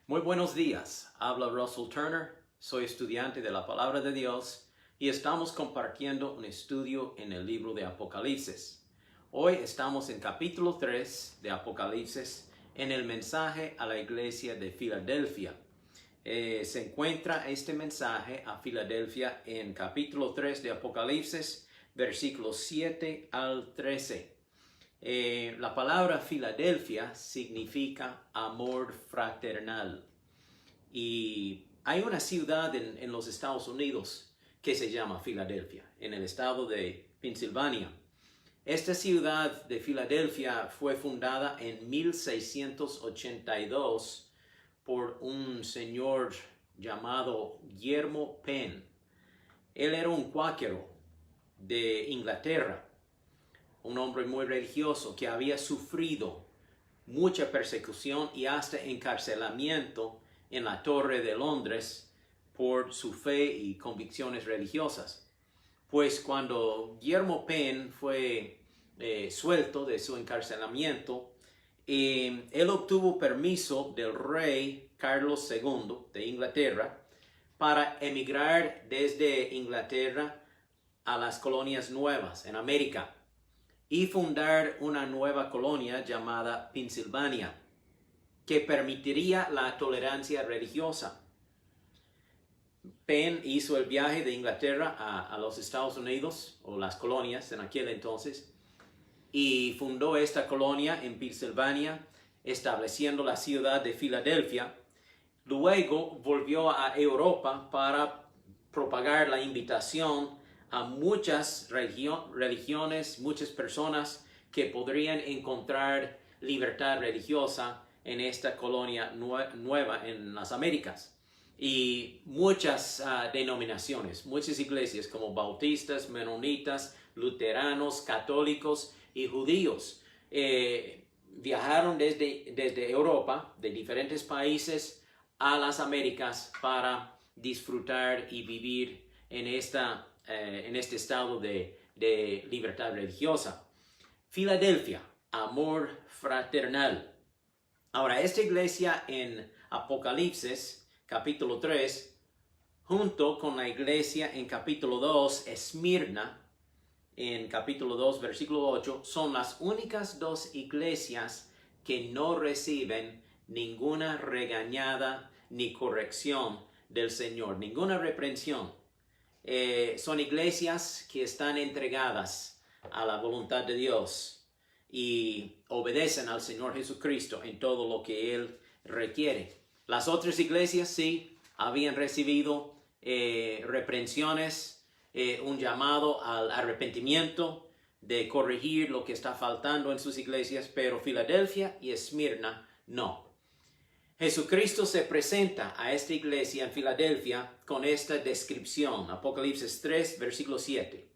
Muy buenos días, habla Russell Turner, soy estudiante de la Palabra de Dios y estamos compartiendo un estudio en el libro de Apocalipsis. Hoy estamos en capítulo 3 de Apocalipsis en el mensaje a la iglesia de Filadelfia. Se encuentra este mensaje a Filadelfia en capítulo 3 de Apocalipsis, versículos 7 al 13. La palabra Filadelfia significa amor fraternal. Y hay una ciudad en los Estados Unidos que se llama Filadelfia, en el estado de Pensilvania. Esta ciudad de Filadelfia fue fundada en 1682 por un señor llamado Guillermo Penn. Él era un cuáquero de Inglaterra, un hombre muy religioso que había sufrido mucha persecución y hasta encarcelamiento en la Torre de Londres por su fe y convicciones religiosas. Pues cuando Guillermo Penn fue suelto de su encarcelamiento, él obtuvo permiso del rey Carlos II de Inglaterra para emigrar desde Inglaterra a las colonias nuevas en América y fundar una nueva colonia llamada Pensilvania, que permitiría la tolerancia religiosa. Penn hizo el viaje de Inglaterra a los Estados Unidos, o las colonias en aquel entonces, y fundó esta colonia en Pensilvania, estableciendo la ciudad de Filadelfia. Luego volvió a Europa para propagar la invitación a muchas religiones, muchas personas que podrían encontrar libertad religiosa en esta colonia nueva en las Américas. Y muchas denominaciones, muchas iglesias como bautistas, menonitas, luteranos, católicos y judíos viajaron desde Europa, de diferentes países, a las Américas para disfrutar y vivir en este estado de libertad religiosa. Filadelfia, amor fraternal. Ahora, esta iglesia en Apocalipsis, capítulo 3, junto con la iglesia en capítulo 2, Esmirna, en capítulo 2, versículo 8, son las únicas dos iglesias que no reciben ninguna regañada ni corrección del Señor, ninguna reprensión. Son iglesias que están entregadas a la voluntad de Dios y obedecen al Señor Jesucristo en todo lo que Él requiere. Las otras iglesias sí habían recibido reprensiones, un llamado al arrepentimiento, de corregir lo que está faltando en sus iglesias, pero Filadelfia y Esmirna no. Jesucristo se presenta a esta iglesia en Filadelfia con esta descripción, Apocalipsis 3, versículo 7.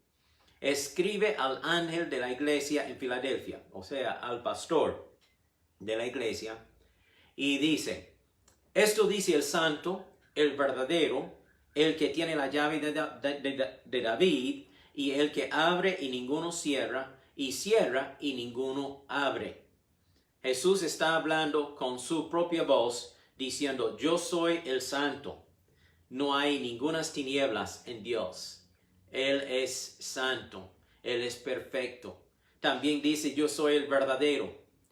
Escribe al ángel de la iglesia en Filadelfia, o sea, al pastor de la iglesia, y dice: esto dice el santo, el verdadero, el que tiene la llave de David, y el que abre y ninguno cierra, y cierra y ninguno abre. Jesús está hablando con su propia voz, diciendo: yo soy el santo. No hay ningunas tinieblas en Dios. Él es santo. Él es perfecto. También dice: yo soy el verdadero.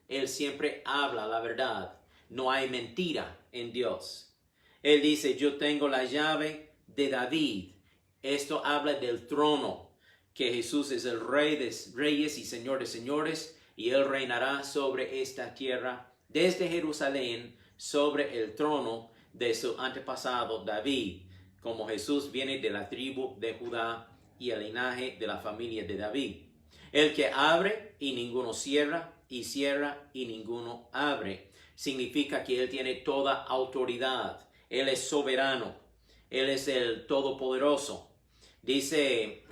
Él siempre habla la verdad. No hay mentira en Dios. Él dice: yo tengo la llave de David. Esto habla del trono, que Jesús es el rey de reyes y señor de señores, y Él reinará sobre esta tierra desde Jerusalén, sobre el trono de su antepasado David, como Jesús viene de la tribu de Judá y el linaje de la familia de David. El que abre y ninguno cierra, y cierra y ninguno abre, significa que Él tiene toda autoridad. Él es soberano. Él es el todopoderoso. Dice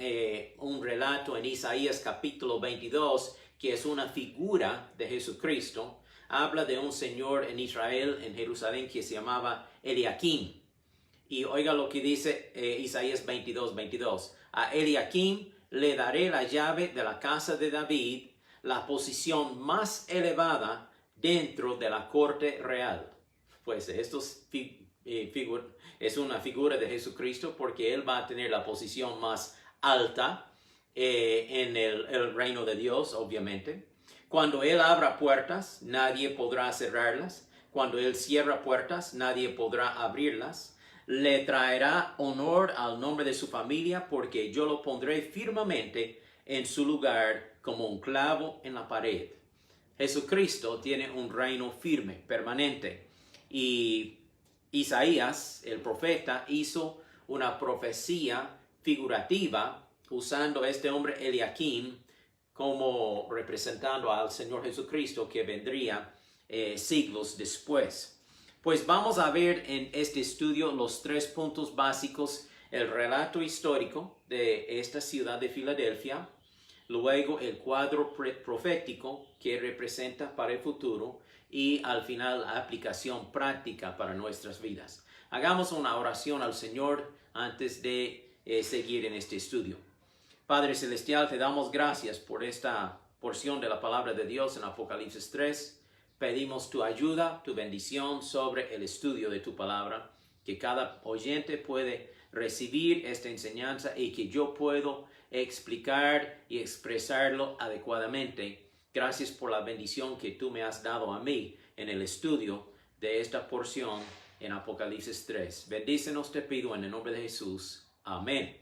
un relato en Isaías capítulo 22, que es una figura de Jesucristo. Habla de un señor en Israel, en Jerusalén, que se llamaba Eliakim. Y oiga lo que dice Isaías 22. A Eliakim le daré la llave de la casa de David, la posición más elevada dentro de la corte real. pues esto es una figura de Jesucristo porque Él va a tener la posición más alta en el reino de Dios, obviamente. Cuando Él abra puertas, nadie podrá cerrarlas. Cuando Él cierra puertas, nadie podrá abrirlas. Le traerá honor al nombre de su familia porque yo lo pondré firmemente en su lugar como un clavo en la pared. Jesucristo tiene un reino firme, permanente. Y Isaías, el profeta, hizo una profecía figurativa usando este hombre Eliakim como representando al Señor Jesucristo que vendría siglos después. Pues vamos a ver en este estudio los 3 puntos básicos: el relato histórico de esta ciudad de Filadelfia, luego el cuadro profético que representa para el futuro y al final la aplicación práctica para nuestras vidas. Hagamos una oración al Señor antes de seguir en este estudio. Padre Celestial, te damos gracias por esta porción de la palabra de Dios en Apocalipsis 3. Pedimos tu ayuda, tu bendición sobre el estudio de tu palabra, que cada oyente puede recibir esta enseñanza y que yo puedo explicar y expresarlo adecuadamente. Gracias por la bendición que tú me has dado a mí en el estudio de esta porción en Apocalipsis 3. Bendícenos, te pido, en el nombre de Jesús. Amén.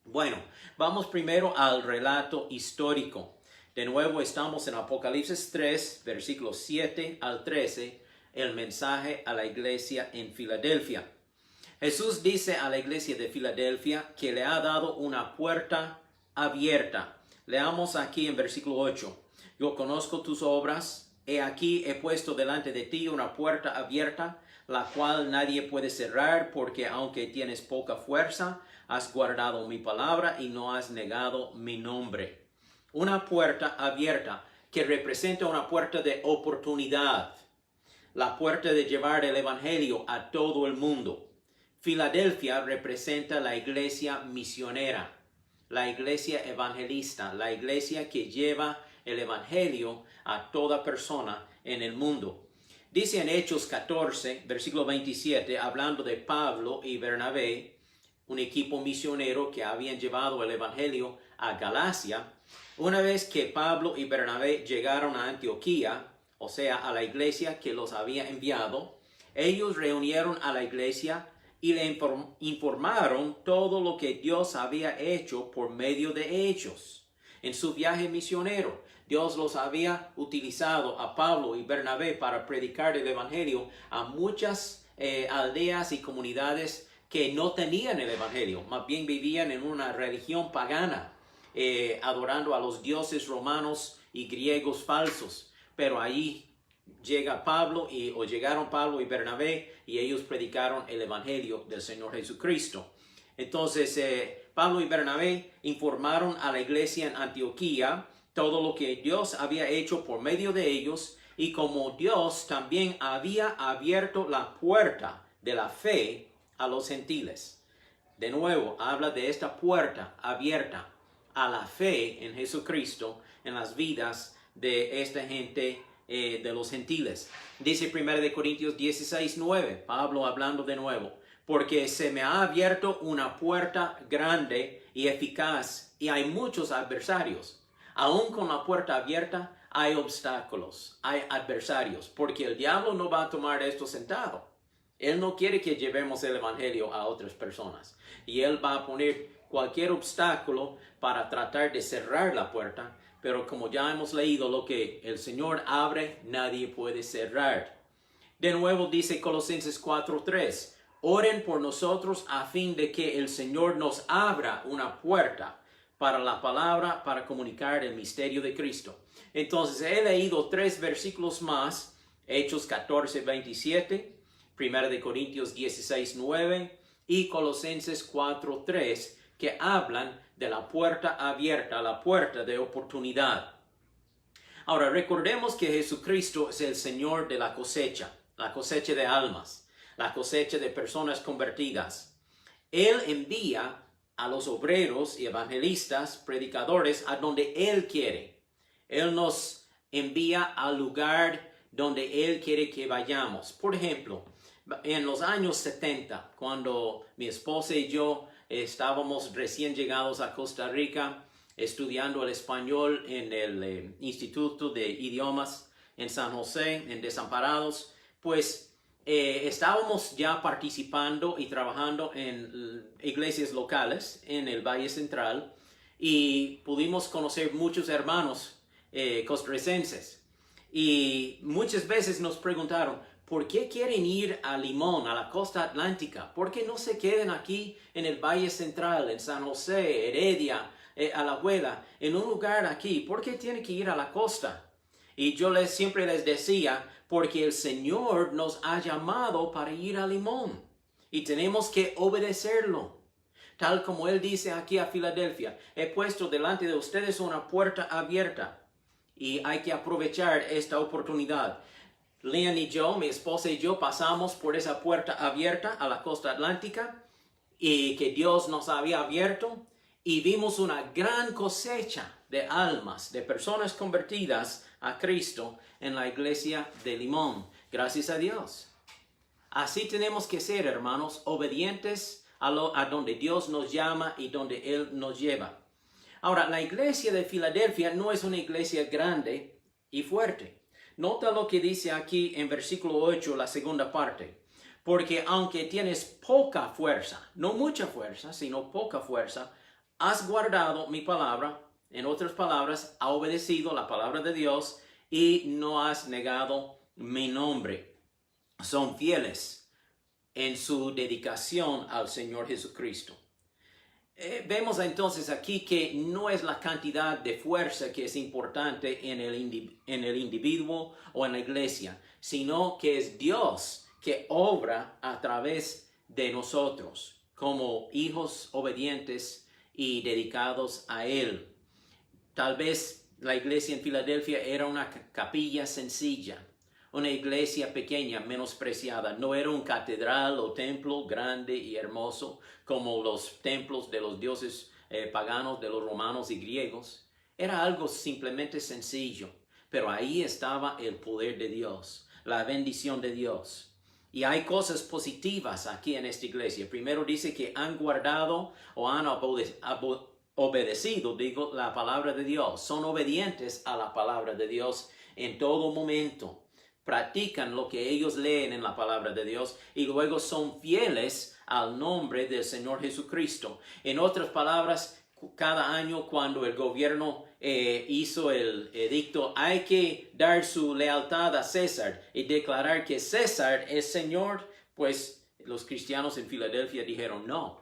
Bueno, vamos primero al relato histórico. De nuevo estamos en Apocalipsis 3, versículos 7 al 13, el mensaje a la iglesia en Filadelfia. Jesús dice a la iglesia de Filadelfia que le ha dado una puerta abierta. Leamos aquí en versículo 8. Yo conozco tus obras. He aquí he puesto delante de ti una puerta abierta, la cual nadie puede cerrar, porque aunque tienes poca fuerza, has guardado mi palabra y no has negado mi nombre. Una puerta abierta que representa una puerta de oportunidad. La puerta de llevar el evangelio a todo el mundo. Filadelfia representa la iglesia misionera, la iglesia evangelista, la iglesia que lleva el evangelio a toda persona en el mundo. Dice en Hechos 14, versículo 27, hablando de Pablo y Bernabé, un equipo misionero que habían llevado el evangelio a Galacia. Una vez que Pablo y Bernabé llegaron a Antioquía, o sea, a la iglesia que los había enviado, ellos reunieron a la iglesia y le informaron todo lo que Dios había hecho por medio de ellos. En su viaje misionero, Dios los había utilizado a Pablo y Bernabé para predicar el evangelio a muchas aldeas y comunidades que no tenían el evangelio, más bien vivían en una religión pagana, adorando a los dioses romanos y griegos falsos. Pero ahí llegaron Pablo y Bernabé y ellos predicaron el evangelio del Señor Jesucristo. Entonces Pablo y Bernabé informaron a la iglesia en Antioquía todo lo que Dios había hecho por medio de ellos, y como Dios también había abierto la puerta de la fe a los gentiles. De nuevo, habla de esta puerta abierta a la fe en Jesucristo en las vidas de esta gente de los gentiles. Dice 1 Corintios 16, 9, Pablo hablando de nuevo, porque se me ha abierto una puerta grande y eficaz y hay muchos adversarios. Aún con la puerta abierta hay obstáculos, hay adversarios, porque el diablo no va a tomar esto sentado. Él no quiere que llevemos el evangelio a otras personas. Y él va a poner cualquier obstáculo para tratar de cerrar la puerta. Pero como ya hemos leído, lo que el Señor abre, nadie puede cerrar. De nuevo dice Colosenses 4:3. Oren por nosotros a fin de que el Señor nos abra una puerta para la palabra, para comunicar el misterio de Cristo. Entonces he leído 3 versículos más. Hechos 14:27. 1 Corintios 16:9 y Colosenses 4:3, que hablan de la puerta abierta, la puerta de oportunidad. Ahora, recordemos que Jesucristo es el Señor de la cosecha de almas, la cosecha de personas convertidas. Él envía a los obreros y evangelistas, predicadores, a donde Él quiere. Él nos envía al lugar donde Él quiere que vayamos. Por ejemplo, en los años 70, cuando mi esposa y yo estábamos recién llegados a Costa Rica, estudiando el español en el Instituto de Idiomas en San José, en Desamparados, pues estábamos ya participando y trabajando en iglesias locales en el Valle Central y pudimos conocer muchos hermanos costarricenses. Y muchas veces nos preguntaron, ¿por qué quieren ir a Limón, a la costa atlántica? ¿Por qué no se quedan aquí en el Valle Central, en San José, Heredia, Alajuela, en un lugar aquí? ¿Por qué tienen que ir a la costa? Y yo siempre les decía, porque el Señor nos ha llamado para ir a Limón y tenemos que obedecerlo. Tal como Él dice aquí a Filadelfia, he puesto delante de ustedes una puerta abierta y hay que aprovechar esta oportunidad. Lian y yo, mi esposa y yo, pasamos por esa puerta abierta a la costa atlántica y que Dios nos había abierto y vimos una gran cosecha de almas, de personas convertidas a Cristo en la iglesia de Limón. Gracias a Dios. Así tenemos que ser, hermanos, obedientes a donde Dios nos llama y donde Él nos lleva. Ahora, la iglesia de Filadelfia no es una iglesia grande y fuerte. Nota lo que dice aquí en versículo 8, la segunda parte. Porque aunque tienes poca fuerza, no mucha fuerza, sino poca fuerza, has guardado mi palabra. En otras palabras, has obedecido la palabra de Dios y no has negado mi nombre. Son fieles en su dedicación al Señor Jesucristo. Vemos entonces aquí que no es la cantidad de fuerza que es importante en el individuo o en la iglesia, sino que es Dios que obra a través de nosotros como hijos obedientes y dedicados a Él. Tal vez la iglesia en Filadelfia era una capilla sencilla, una iglesia pequeña, menospreciada. No era un catedral o templo grande y hermoso como los templos de los dioses paganos de los romanos y griegos. Era algo simplemente sencillo, pero ahí estaba el poder de Dios, la bendición de Dios. Y hay cosas positivas aquí en esta iglesia. Primero dice que han guardado o han obedecido, la palabra de Dios. Son obedientes a la palabra de Dios en todo momento. Practican lo que ellos leen en la palabra de Dios y luego son fieles al nombre del Señor Jesucristo. En otras palabras, cada año cuando el gobierno hizo el edicto, hay que dar su lealtad a César y declarar que César es Señor, pues los cristianos en Filadelfia dijeron no.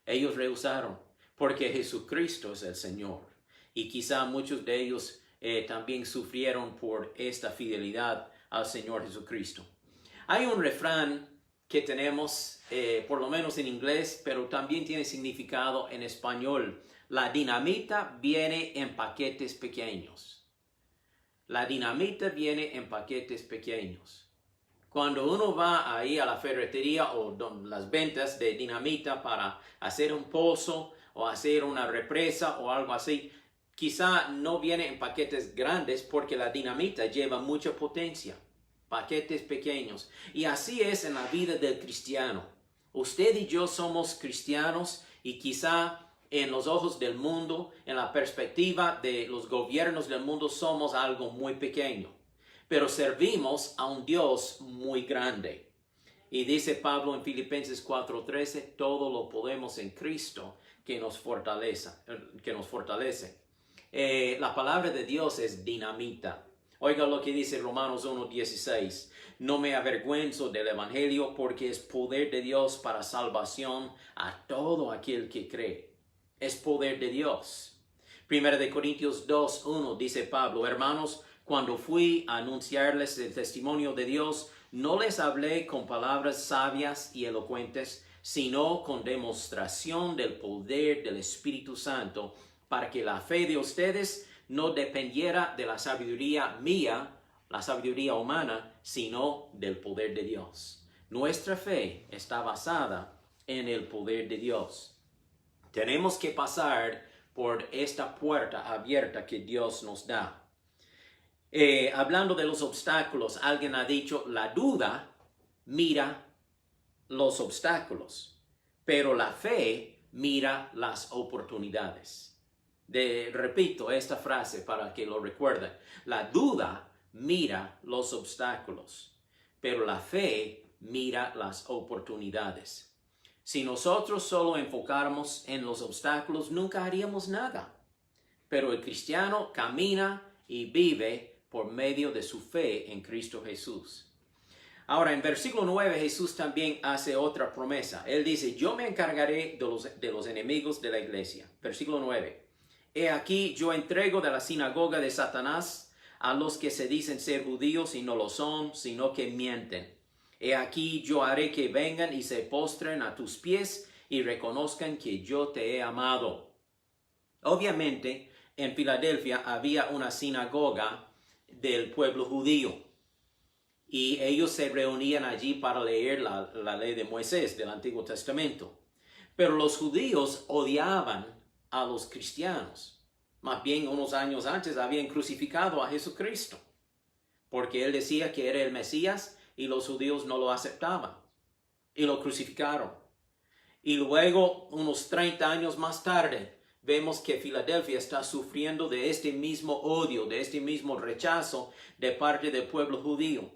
Ellos rehusaron porque Jesucristo es el Señor. Y quizá muchos de ellos también sufrieron por esta fidelidad al Señor Jesucristo. Hay un refrán que tenemos, por lo menos en inglés, pero también tiene significado en español. La dinamita viene en paquetes pequeños. La dinamita viene en paquetes pequeños. Cuando uno va ahí a la ferretería o las ventas de dinamita para hacer un pozo o hacer una represa o algo así, quizá no viene en paquetes grandes porque la dinamita lleva mucha potencia. Paquetes pequeños. Y así es en la vida del cristiano. Usted y yo somos cristianos y quizá en los ojos del mundo, en la perspectiva de los gobiernos del mundo, somos algo muy pequeño. Pero servimos a un Dios muy grande. Y dice Pablo en Filipenses 4:13, todo lo podemos en Cristo que nos fortalece. La palabra de Dios es dinamita. Oiga lo que dice Romanos 1:16. No me avergüenzo del evangelio porque es poder de Dios para salvación a todo aquel que cree. Es poder de Dios. 1 Corintios 2:1 dice Pablo, hermanos, cuando fui a anunciarles el testimonio de Dios, no les hablé con palabras sabias y elocuentes, sino con demostración del poder del Espíritu Santo, para que la fe de ustedes no dependiera de la sabiduría mía, la sabiduría humana, sino del poder de Dios. Nuestra fe está basada en el poder de Dios. Tenemos que pasar por esta puerta abierta que Dios nos da. Hablando de los obstáculos, alguien ha dicho, la duda mira los obstáculos, pero la fe mira las oportunidades. Repito esta frase para que lo recuerden. La duda mira los obstáculos, pero la fe mira las oportunidades. Si nosotros solo enfocáramos en los obstáculos, nunca haríamos nada. Pero el cristiano camina y vive por medio de su fe en Cristo Jesús. Ahora, en versículo 9, Jesús también hace otra promesa. Él dice, yo me encargaré de los enemigos de la iglesia. Versículo 9. He aquí, yo entrego de la sinagoga de Satanás a los que se dicen ser judíos y no lo son, sino que mienten. He aquí, yo haré que vengan y se postren a tus pies y reconozcan que yo te he amado. Obviamente, en Filadelfia había una sinagoga del pueblo judío y ellos se reunían allí para leer la ley de Moisés del Antiguo Testamento. Pero los judíos odiaban a los cristianos. Más bien, unos años antes habían crucificado a Jesucristo porque él decía que era el Mesías y los judíos no lo aceptaban y lo crucificaron. Y luego, unos 30 años más tarde, vemos que Filadelfia está sufriendo de este mismo odio, de este mismo rechazo de parte del pueblo judío.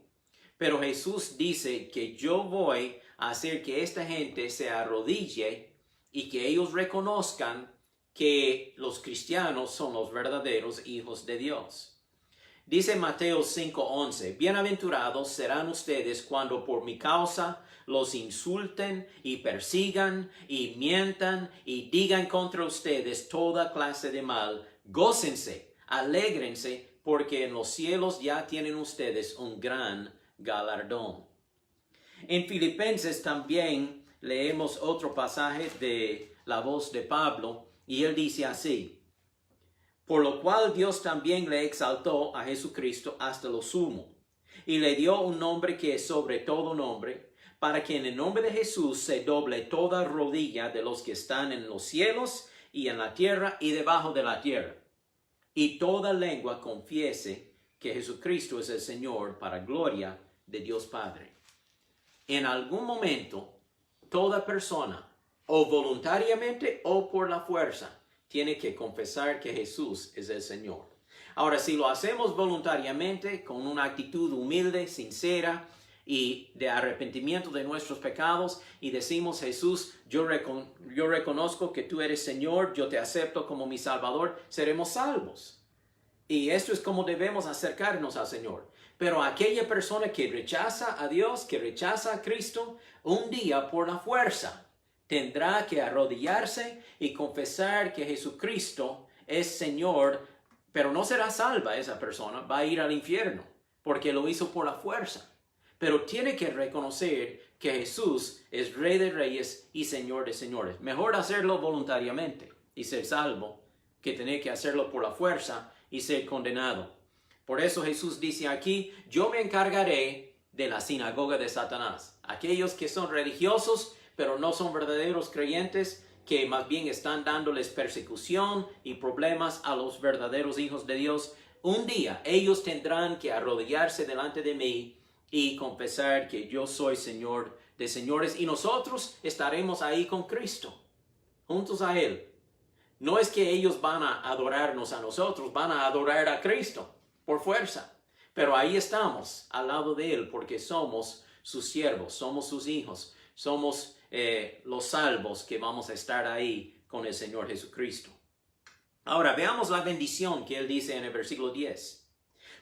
Pero Jesús dice que yo voy a hacer que esta gente se arrodille y que ellos reconozcan que los cristianos son los verdaderos hijos de Dios. Dice Mateo 5:11, bienaventurados serán ustedes cuando por mi causa los insulten y persigan y mientan y digan contra ustedes toda clase de mal. Gócense, alégrense, porque en los cielos ya tienen ustedes un gran galardón. En Filipenses también leemos otro pasaje de la voz de Pablo y él dice así, por lo cual Dios también le exaltó a Jesucristo hasta lo sumo y le dio un nombre que es sobre todo nombre, para que en el nombre de Jesús se doble toda rodilla de los que están en los cielos y en la tierra y debajo de la tierra, y toda lengua confiese que Jesucristo es el Señor para gloria de Dios Padre. En algún momento, toda persona, o voluntariamente o por la fuerza, tiene que confesar que Jesús es el Señor. Ahora, si lo hacemos voluntariamente, con una actitud humilde, sincera y de arrepentimiento de nuestros pecados, y decimos, Jesús, yo reconozco que tú eres Señor, yo te acepto como mi Salvador, seremos salvos. Y esto es como debemos acercarnos al Señor. Pero aquella persona que rechaza a Dios, que rechaza a Cristo, un día por la fuerza tendrá que arrodillarse y confesar que Jesucristo es Señor, pero no será salva esa persona, va a ir al infierno, porque lo hizo por la fuerza. Pero tiene que reconocer que Jesús es Rey de Reyes y Señor de Señores. Mejor hacerlo voluntariamente y ser salvo, que tener que hacerlo por la fuerza y ser condenado. Por eso Jesús dice aquí, yo me encargaré de la sinagoga de Satanás. Aquellos que son religiosos, pero no son verdaderos creyentes, que más bien están dándoles persecución y problemas a los verdaderos hijos de Dios. Un día ellos tendrán que arrodillarse delante de mí y confesar que yo soy Señor de señores. Y nosotros estaremos ahí con Cristo, juntos a Él. No es que ellos van a adorarnos a nosotros, van a adorar a Cristo por fuerza. Pero ahí estamos al lado de Él porque somos sus siervos, somos sus hijos, somos los salvos que vamos a estar ahí con el Señor Jesucristo. Ahora veamos la bendición que Él dice en el versículo 10.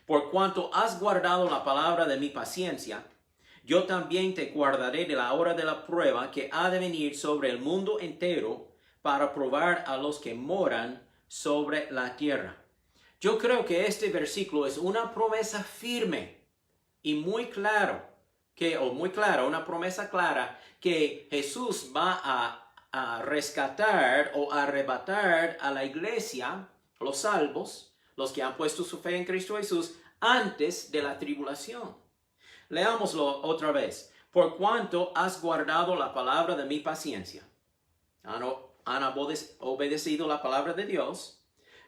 Por cuanto has guardado la palabra de mi paciencia, yo también te guardaré de la hora de la prueba que ha de venir sobre el mundo entero para probar a los que moran sobre la tierra. Yo creo que este versículo es una promesa firme y muy clara, una promesa clara que Jesús va a rescatar o arrebatar a la iglesia, los salvos, los que han puesto su fe en Cristo Jesús, antes de la tribulación. Leámoslo otra vez. Por cuanto has guardado la palabra de mi paciencia, han obedecido la palabra de Dios,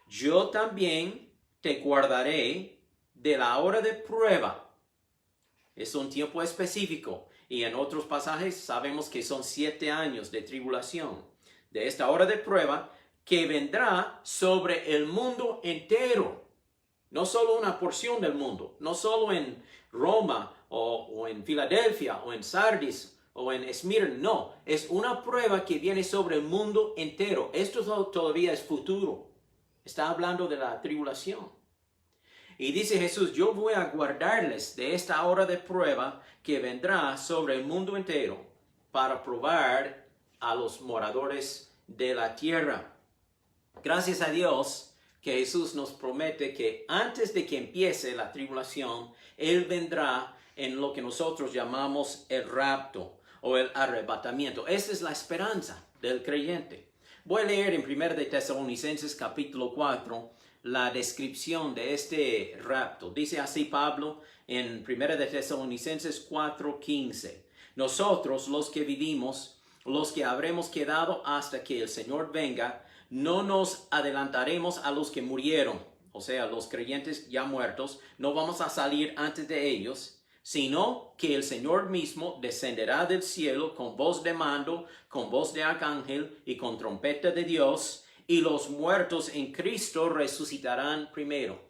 yo también te guardaré de la hora de prueba. Es un tiempo específico y en otros pasajes sabemos que son 7 años de tribulación. De esta hora de prueba que vendrá sobre el mundo entero. No solo una porción del mundo, no solo en Roma o en Filadelfia o en Sardis o en Esmirna, no, es una prueba que viene sobre el mundo entero. Esto todavía es futuro. Está hablando de la tribulación. Y dice Jesús, yo voy a guardarles de esta hora de prueba que vendrá sobre el mundo entero para probar a los moradores de la tierra. Gracias a Dios que Jesús nos promete que antes de que empiece la tribulación, Él vendrá en lo que nosotros llamamos el rapto o el arrebatamiento. Esa es la esperanza del creyente. Voy a leer en 1 de Tesalonicenses capítulo 4 la descripción de este rapto. Dice así Pablo en 1 de Tesalonicenses 4:15. Nosotros los que vivimos, los que habremos quedado hasta que el Señor venga, no nos adelantaremos a los que murieron, o sea, los creyentes ya muertos, no vamos a salir antes de ellos, sino que el Señor mismo descenderá del cielo con voz de mando, con voz de arcángel y con trompeta de Dios, y los muertos en Cristo resucitarán primero.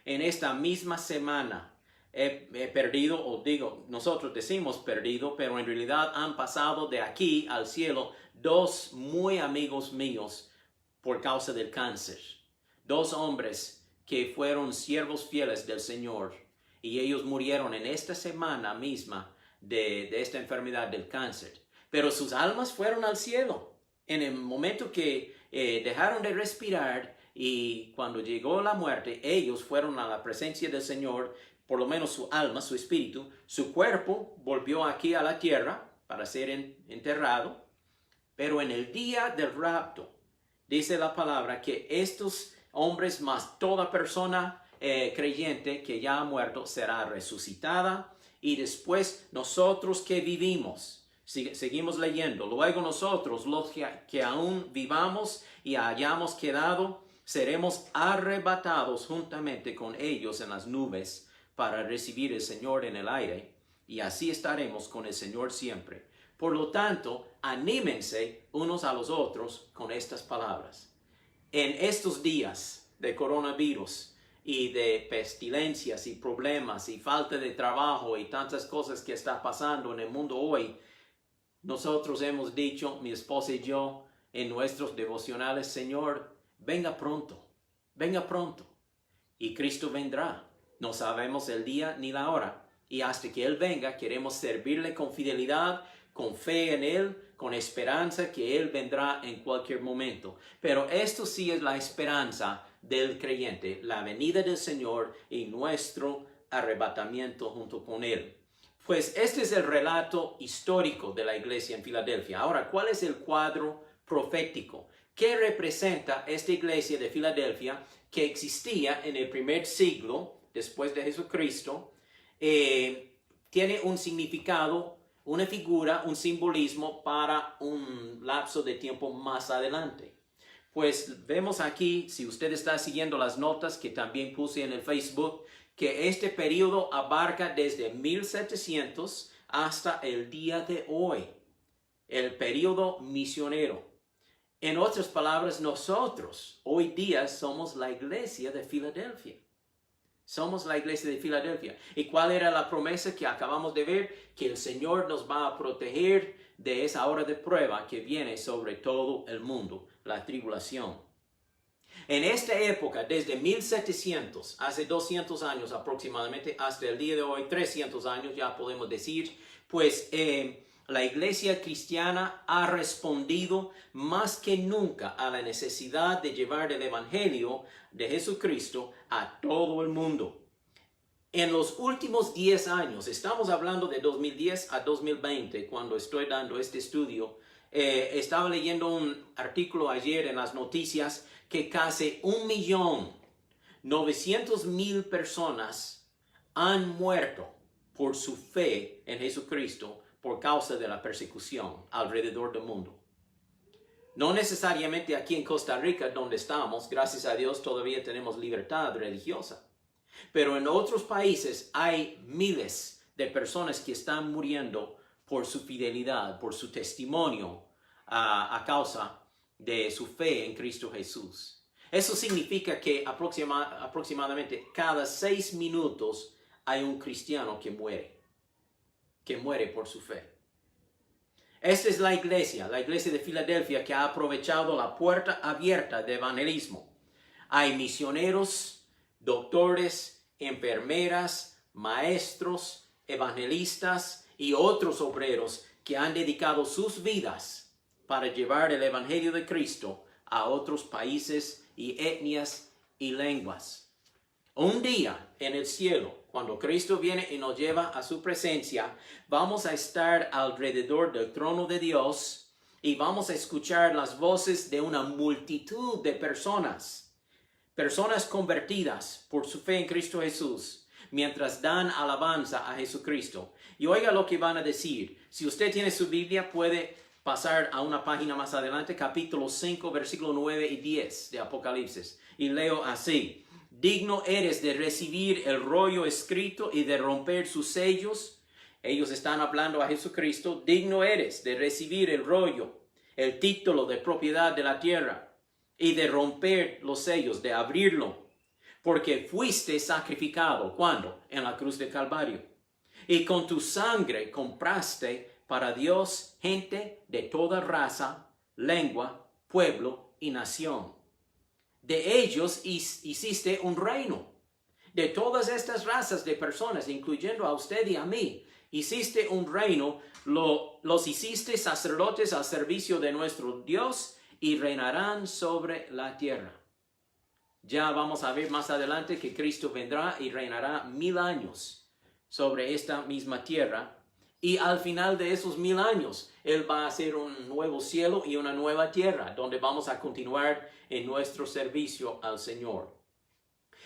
En esta misma semana he perdido, o digo, nosotros decimos perdido, pero en realidad han pasado de aquí al cielo 2 muy amigos míos por causa del cáncer. 2 hombres que fueron siervos fieles del Señor y ellos murieron en esta semana misma de esta enfermedad del cáncer. Pero sus almas fueron al cielo. En el momento que dejaron de respirar y cuando llegó la muerte, ellos fueron a la presencia del Señor, por lo menos su alma, su espíritu. Su cuerpo volvió aquí a la tierra para ser enterrado, pero en el día del rapto, dice la palabra que estos hombres más toda persona creyente que ya ha muerto será resucitada y después nosotros que vivimos, seguimos leyendo, luego nosotros los que aún vivamos y hayamos quedado, seremos arrebatados juntamente con ellos en las nubes para recibir el Señor en el aire y así estaremos con el Señor siempre. Por lo tanto, anímense unos a los otros con estas palabras. En estos días de coronavirus y de pestilencias y problemas y falta de trabajo y tantas cosas que está pasando en el mundo hoy, nosotros hemos dicho, mi esposa y yo, en nuestros devocionales, Señor, venga pronto, venga pronto. Y Cristo vendrá. No sabemos el día ni la hora. Y hasta que Él venga, queremos servirle con fidelidad, con fe en Él, con esperanza que Él vendrá en cualquier momento. Pero esto sí es la esperanza del creyente, la venida del Señor y nuestro arrebatamiento junto con Él. Pues este es el relato histórico de la iglesia en Filadelfia. Ahora, ¿cuál es el cuadro profético? ¿Qué representa esta iglesia de Filadelfia que existía en el primer siglo después de Jesucristo? Tiene un significado, una figura, un simbolismo para un lapso de tiempo más adelante. Pues vemos aquí, si usted está siguiendo las notas que también puse en el Facebook, que este periodo abarca desde 1700 hasta el día de hoy, el periodo misionero. En otras palabras, nosotros hoy día somos la iglesia de Filadelfia. Somos la iglesia de Filadelfia. ¿Y cuál era la promesa que acabamos de ver? Que el Señor nos va a proteger de esa hora de prueba que viene sobre todo el mundo, la tribulación. En esta época, desde 1700, hace 200 años aproximadamente, hasta el día de hoy, 300 años ya podemos decir, pues la iglesia cristiana ha respondido más que nunca a la necesidad de llevar el evangelio de Jesucristo a todo el mundo. En los últimos 10 años, estamos hablando de 2010 a 2020, cuando estoy dando este estudio, estaba leyendo un artículo ayer en las noticias que casi 1.900.000 personas han muerto por su fe en Jesucristo por causa de la persecución alrededor del mundo. No necesariamente aquí en Costa Rica, donde estamos, gracias a Dios todavía tenemos libertad religiosa. Pero en otros países hay miles de personas que están muriendo por su fidelidad, por su testimonio a causa de su fe en Cristo Jesús. Eso significa que aproximadamente cada 6 minutos hay un cristiano que muere por su fe. Esta es la iglesia de Filadelfia, que ha aprovechado la puerta abierta de evangelismo. Hay misioneros, doctores, enfermeras, maestros, evangelistas y otros obreros que han dedicado sus vidas para llevar el evangelio de Cristo a otros países y etnias y lenguas. Un día en el cielo, cuando Cristo viene y nos lleva a su presencia, vamos a estar alrededor del trono de Dios y vamos a escuchar las voces de una multitud de personas convertidas por su fe en Cristo Jesús, mientras dan alabanza a Jesucristo. Y oiga lo que van a decir. Si usted tiene su Biblia, puede pasar a una página más adelante, capítulo 5, versículos 9 y 10 de Apocalipsis. Y leo así: digno eres de recibir el rollo escrito y de romper sus sellos. Ellos están hablando a Jesucristo. Digno eres de recibir el rollo, el título de propiedad de la tierra, y de romper los sellos, de abrirlo, porque fuiste sacrificado. ¿Cuándo? En la cruz del Calvario. Y con tu sangre compraste para Dios gente de toda raza, lengua, pueblo y nación. De ellos hiciste un reino. De todas estas razas de personas, incluyendo a usted y a mí, hiciste un reino. Los hiciste sacerdotes al servicio de nuestro Dios y reinarán sobre la tierra. Ya vamos a ver más adelante que Cristo vendrá y reinará 1000 años sobre esta misma tierra. Y al final de esos 1000 años, Él va a hacer un nuevo cielo y una nueva tierra, donde vamos a continuar en nuestro servicio al Señor.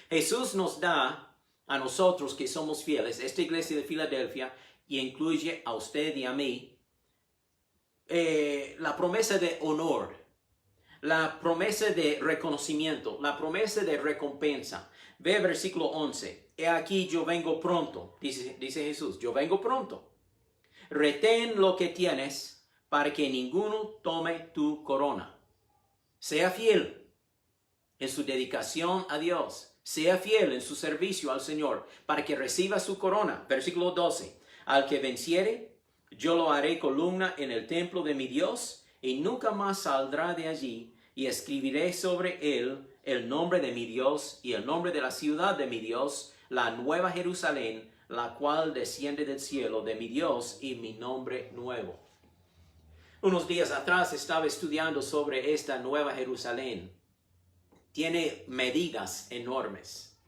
Jesús nos da a nosotros que somos fieles, esta iglesia de Filadelfia, y incluye a usted y a mí, la promesa de honor, la promesa de reconocimiento, la promesa de recompensa. Ve el versículo 11. He aquí yo vengo pronto, dice Jesús, yo vengo pronto. Retén lo que tienes para que ninguno tome tu corona. Sea fiel en su dedicación a Dios. Sea fiel en su servicio al Señor para que reciba su corona. Versículo 12. Al que venciere, yo lo haré columna en el templo de mi Dios y nunca más saldrá de allí. Y escribiré sobre él el nombre de mi Dios y el nombre de la ciudad de mi Dios, la nueva Jerusalén, la cual desciende del cielo de mi Dios, y mi nombre nuevo. Unos días atrás estaba estudiando sobre esta nueva Jerusalén. Tiene medidas enormes.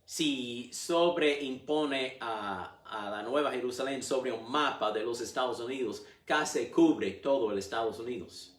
Si sobreimpone a la nueva Jerusalén sobre un mapa de los Estados Unidos, casi cubre todo el Estados Unidos,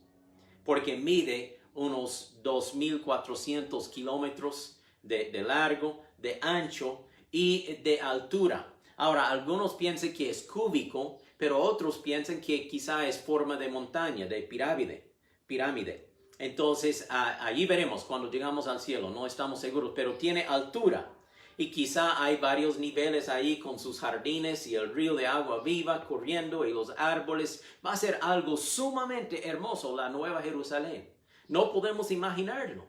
porque mide unos 2.400 kilómetros de largo, de ancho y de altura. Ahora, algunos piensan que es cúbico, pero otros piensan que quizá es forma de montaña, de pirámide. Entonces, allí veremos cuando llegamos al cielo, no estamos seguros, pero tiene altura. Y quizá hay varios niveles ahí con sus jardines y el río de agua viva corriendo y los árboles. Va a ser algo sumamente hermoso, la nueva Jerusalén. No podemos imaginarlo.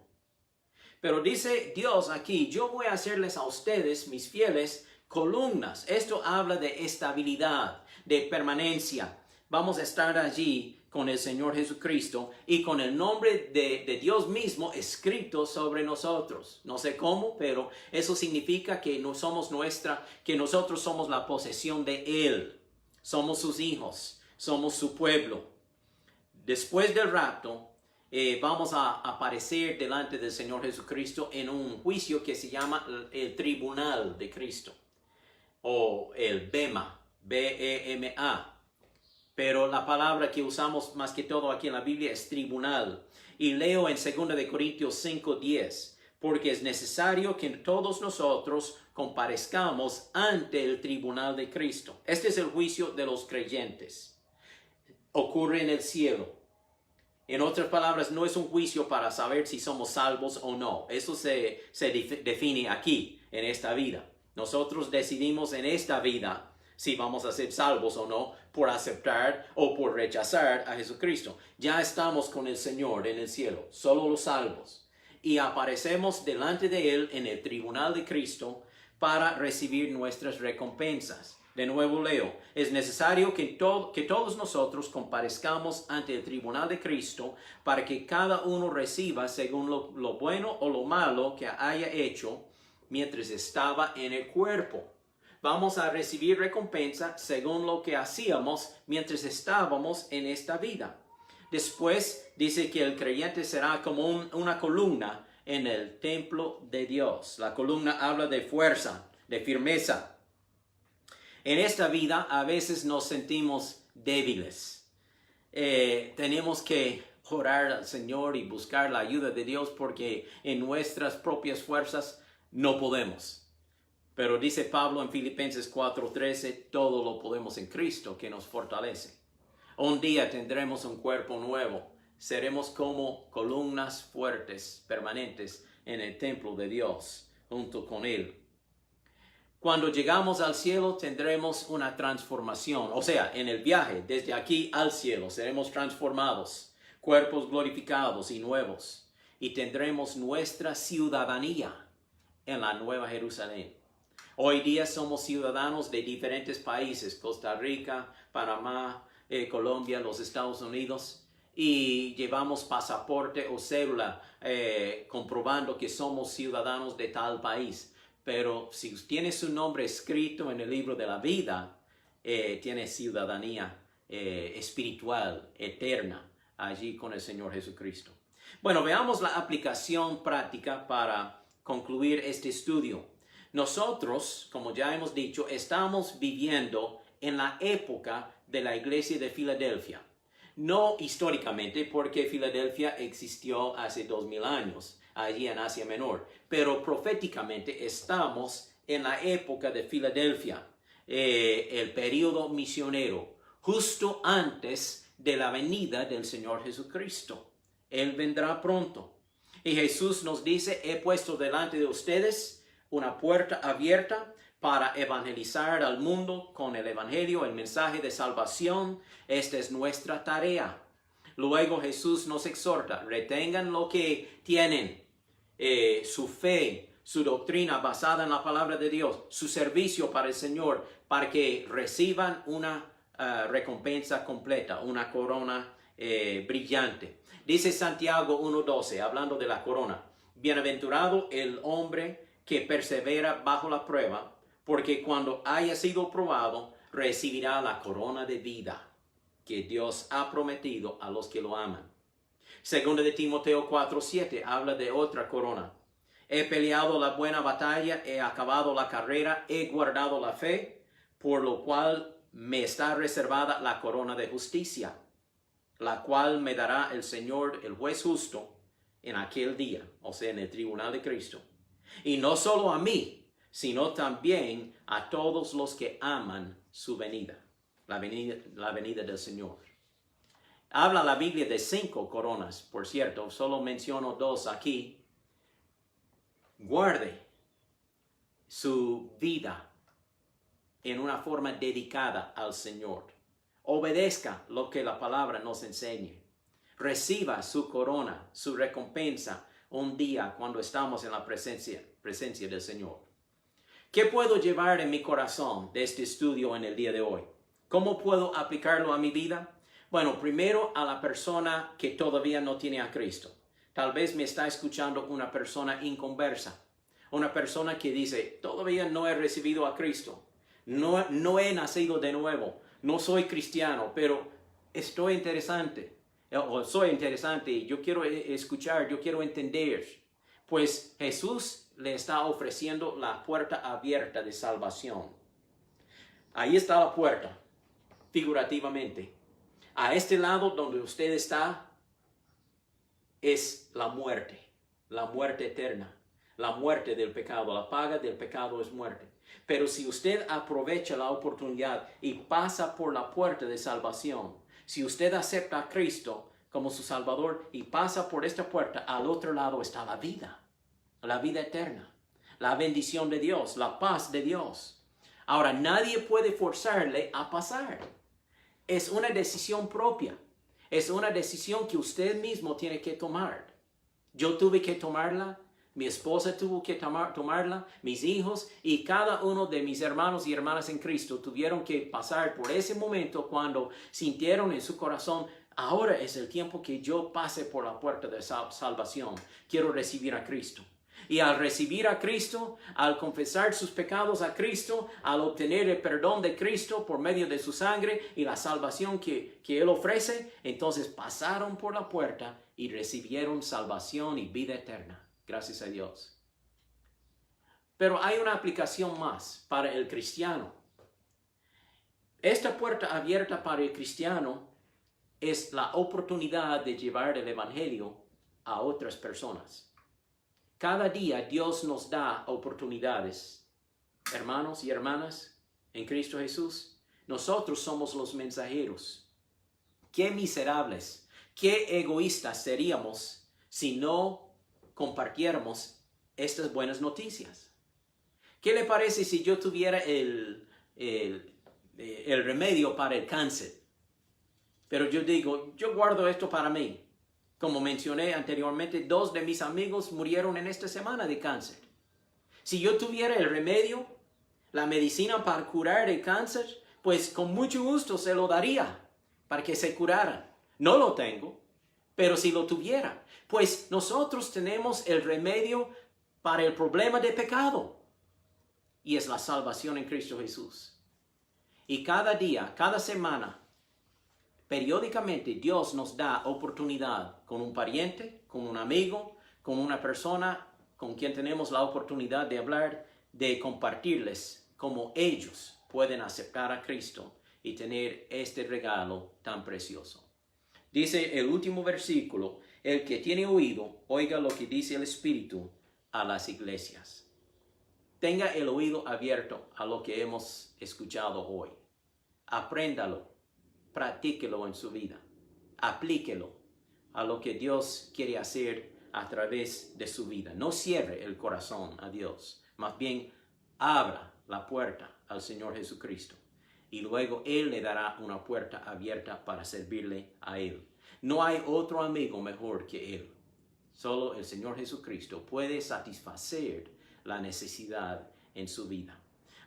Pero dice Dios aquí: yo voy a hacerles a ustedes, mis fieles, columnas. Esto habla de estabilidad, de permanencia. Vamos a estar allí con el Señor Jesucristo y con el nombre de Dios mismo escrito sobre nosotros. No sé cómo, pero eso significa que nosotros somos la posesión de Él. Somos sus hijos, somos su pueblo. Después del rapto, vamos a aparecer delante del Señor Jesucristo en un juicio que se llama el Tribunal de Cristo, o el Bema, B-E-M-A. Pero la palabra que usamos más que todo aquí en la Biblia es tribunal. Y leo en 2 Corintios 5:10, porque es necesario que todos nosotros comparezcamos ante el tribunal de Cristo. Este es el juicio de los creyentes. Ocurre en el cielo. En otras palabras, no es un juicio para saber si somos salvos o no. Eso se define aquí, en esta vida. Nosotros decidimos en esta vida si vamos a ser salvos o no, por aceptar o por rechazar a Jesucristo. Ya estamos con el Señor en el cielo, solo los salvos. Y aparecemos delante de Él en el tribunal de Cristo para recibir nuestras recompensas. De nuevo leo, es necesario que todos nosotros comparezcamos ante el tribunal de Cristo para que cada uno reciba según lo bueno o lo malo que haya hecho mientras estaba en el cuerpo. Vamos a recibir recompensa según lo que hacíamos mientras estábamos en esta vida. Después dice que el creyente será como una columna en el templo de Dios. La columna habla de fuerza, de firmeza. En esta vida a veces nos sentimos débiles. Tenemos que orar al Señor y buscar la ayuda de Dios porque en nuestras propias fuerzas no podemos. Pero dice Pablo en Filipenses 4:13, todo lo podemos en Cristo que nos fortalece. Un día tendremos un cuerpo nuevo. Seremos como columnas fuertes, permanentes en el templo de Dios, junto con Él. Cuando llegamos al cielo tendremos una transformación. O sea, en el viaje desde aquí al cielo seremos transformados, cuerpos glorificados y nuevos. Y tendremos nuestra ciudadanía en la Nueva Jerusalén. Hoy día somos ciudadanos de diferentes países, Costa Rica, Panamá, Colombia, los Estados Unidos, y llevamos pasaporte o cédula comprobando que somos ciudadanos de tal país. Pero si tiene su nombre escrito en el libro de la vida, tiene ciudadanía espiritual, eterna, allí con el Señor Jesucristo. Bueno, veamos la aplicación práctica para concluir este estudio. Nosotros, como ya hemos dicho, estamos viviendo en la época de la iglesia de Filadelfia. No históricamente, porque Filadelfia existió hace 2000 años, allí en Asia Menor. Pero proféticamente estamos en la época de Filadelfia, el período misionero, justo antes de la venida del Señor Jesucristo. Él vendrá pronto. Y Jesús nos dice, he puesto delante de ustedes una puerta abierta para evangelizar al mundo con el evangelio, el mensaje de salvación. Esta es nuestra tarea. Luego Jesús nos exhorta, retengan lo que tienen, su fe, su doctrina basada en la palabra de Dios, su servicio para el Señor, para que reciban una recompensa completa, una corona brillante. Dice Santiago 1:12, hablando de la corona, bienaventurado el hombre que persevera bajo la prueba, porque cuando haya sido probado, recibirá la corona de vida que Dios ha prometido a los que lo aman. Segunda de Timoteo 4:7 habla de otra corona. He peleado la buena batalla, he acabado la carrera, he guardado la fe, por lo cual me está reservada la corona de justicia, la cual me dará el Señor, el juez justo, en aquel día, o sea, en el tribunal de Cristo. Y no solo a mí, sino también a todos los que aman su venida, la venida del Señor. Habla la Biblia de 5 coronas, por cierto, solo menciono 2 aquí. Guarde su vida en una forma dedicada al Señor. Obedezca lo que la palabra nos enseñe. Reciba su corona, su recompensa, un día cuando estamos en la presencia del Señor. ¿Qué puedo llevar en mi corazón de este estudio en el día de hoy? ¿Cómo puedo aplicarlo a mi vida? Bueno, primero a la persona que todavía no tiene a Cristo. Tal vez me está escuchando una persona inconversa, una persona que dice, todavía no he recibido a Cristo, no he nacido de nuevo, no soy cristiano, pero soy interesante y yo quiero escuchar, yo quiero entender. Pues Jesús le está ofreciendo la puerta abierta de salvación. Ahí está la puerta, figurativamente. A este lado donde usted está es la muerte eterna, la muerte del pecado. La paga del pecado es muerte. Pero si usted aprovecha la oportunidad y pasa por la puerta de salvación, si usted acepta a Cristo como su Salvador y pasa por esta puerta, al otro lado está la vida eterna. la bendición de Dios, la paz de Dios. Ahora, nadie puede forzarle a pasar. Es una decisión propia. Es una decisión que usted mismo tiene que tomar. Yo tuve que tomarla. Mi esposa tuvo que tomarla, mis hijos y cada uno de mis hermanos y hermanas en Cristo tuvieron que pasar por ese momento cuando sintieron en su corazón, ahora es el tiempo que yo pase por la puerta de salvación. Quiero recibir a Cristo. Y al recibir a Cristo, al confesar sus pecados a Cristo, al obtener el perdón de Cristo por medio de su sangre y la salvación que Él ofrece, entonces pasaron por la puerta y recibieron salvación y vida eterna. Gracias a Dios. Pero hay una aplicación más para el cristiano. Esta puerta abierta para el cristiano es la oportunidad de llevar el evangelio a otras personas. Cada día Dios nos da oportunidades. Hermanos y hermanas en Cristo Jesús, nosotros somos los mensajeros. Qué miserables, qué egoístas seríamos si no compartiéramos estas buenas noticias. ¿Qué le parece si yo tuviera el remedio para el cáncer? Pero yo digo, yo guardo esto para mí. Como mencioné anteriormente, 2 de mis amigos murieron en esta semana de cáncer. Si yo tuviera el remedio, la medicina para curar el cáncer, pues con mucho gusto se lo daría para que se curaran. No lo tengo. Pero si lo tuviera, pues nosotros tenemos el remedio para el problema de pecado. Y es la salvación en Cristo Jesús. Y cada día, cada semana, periódicamente Dios nos da oportunidad con un pariente, con un amigo, con una persona con quien tenemos la oportunidad de hablar, de compartirles cómo ellos pueden aceptar a Cristo y tener este regalo tan precioso. Dice el último versículo, el que tiene oído, oiga lo que dice el Espíritu a las iglesias. Tenga el oído abierto a lo que hemos escuchado hoy. Apréndalo, practíquelo en su vida, aplíquelo a lo que Dios quiere hacer a través de su vida. No cierre el corazón a Dios, más bien abra la puerta al Señor Jesucristo. Y luego Él le dará una puerta abierta para servirle a Él. No hay otro amigo mejor que Él. Solo el Señor Jesucristo puede satisfacer la necesidad en su vida.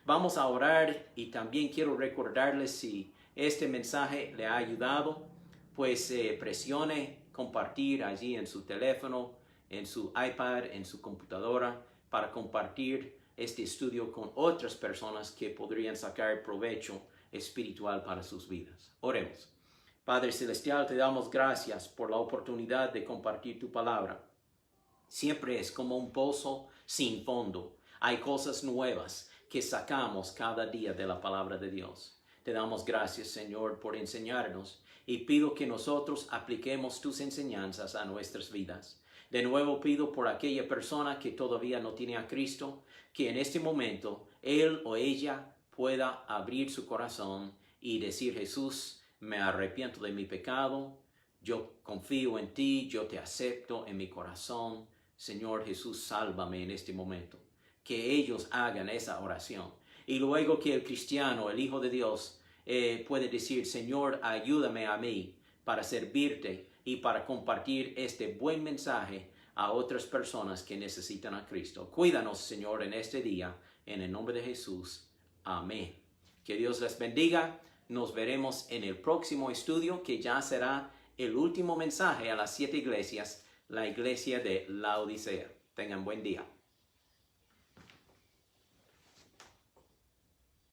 Vamos a orar y también quiero recordarles si este mensaje le ha ayudado, pues presione compartir allí en su teléfono, en su iPad, en su computadora, para compartir este estudio con otras personas que podrían sacar provecho espiritual para sus vidas. Oremos. Padre Celestial, te damos gracias por la oportunidad de compartir tu palabra. Siempre es como un pozo sin fondo. Hay cosas nuevas que sacamos cada día de la palabra de Dios. Te damos gracias, Señor, por enseñarnos y pido que nosotros apliquemos tus enseñanzas a nuestras vidas. De nuevo pido por aquella persona que todavía no tiene a Cristo, que en este momento él o ella pueda abrir su corazón y decir, Jesús, me arrepiento de mi pecado, yo confío en ti, yo te acepto en mi corazón. Señor Jesús, sálvame en este momento. Que ellos hagan esa oración. Y luego que el cristiano, el Hijo de Dios, puede decir, Señor, ayúdame a mí para servirte y para compartir este buen mensaje a otras personas que necesitan a Cristo. Cuídanos, Señor, en este día, en el nombre de Jesús. Amén. Que Dios les bendiga. Nos veremos en el próximo estudio, que ya será el último mensaje a las 7 iglesias, la iglesia de Laodicea. Tengan buen día.